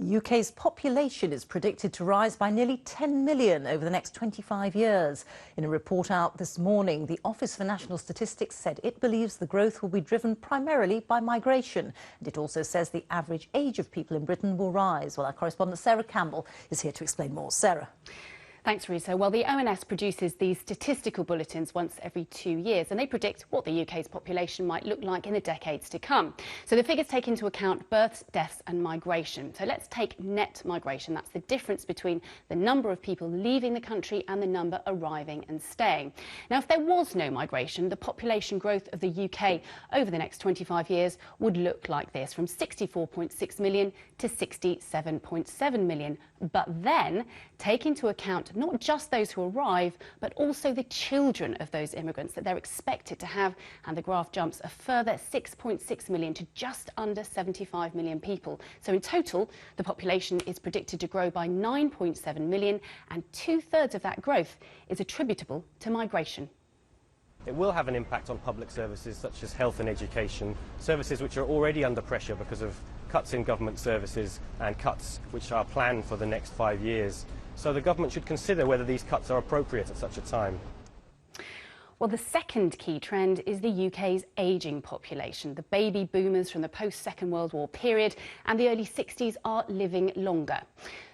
The UK's population is predicted to rise by nearly 10 million over the next 25 years. In a report out this morning, the Office for National Statistics said it believes the growth will be driven primarily by migration. And it also says the average age of people in Britain will rise. Well, our correspondent Sarah Campbell is here to explain more. Sarah. Thanks, Rita. Well, the ONS produces these statistical bulletins once every 2 years, and they predict what the UK's population might look like in the decades to come. So the figures take into account births, deaths and migration. So let's take net migration. That's the difference between the number of people leaving the country and the number arriving and staying. Now, if there was no migration, the population growth of the UK over the next 25 years would look like this, from 64.6 million to 67.7 million. But then take into account not just those who arrive, but also the children of those immigrants that they're expected to have. And the graph jumps a further 6.6 million to just under 75 million people. So in total, the population is predicted to grow by 9.7 million, and 2/3 of that growth is attributable to migration. It will have an impact on public services such as health and education, services which are already under pressure because of cuts in government services and cuts which are planned for the next 5 years. So the government should consider whether these cuts are appropriate at such a time. Well, the second key trend is the UK's ageing population. The baby boomers from the post-Second World War period and the early 60s are living longer.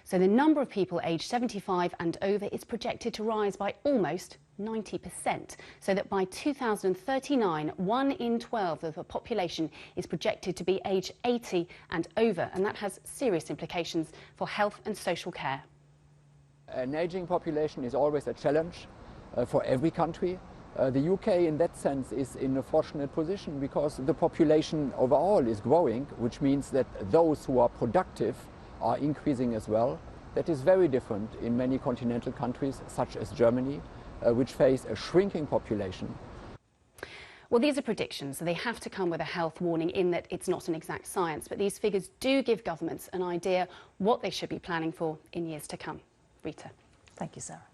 So the number of people aged 75 and over is projected to rise by almost 90%, so that by 2039, 1 in 12 of the population is projected to be aged 80 and over, and that has serious implications for health and social care. An ageing population is always a challenge for every country. The UK in that sense is in a fortunate position because the population overall is growing, which means that those who are productive are increasing as well. That is very different in many continental countries such as Germany, which face a shrinking population. Well, these are predictions, so they have to come with a health warning in that it's not an exact science, but these figures do give governments an idea what they should be planning for in years to come. Rita. Thank you, Sarah.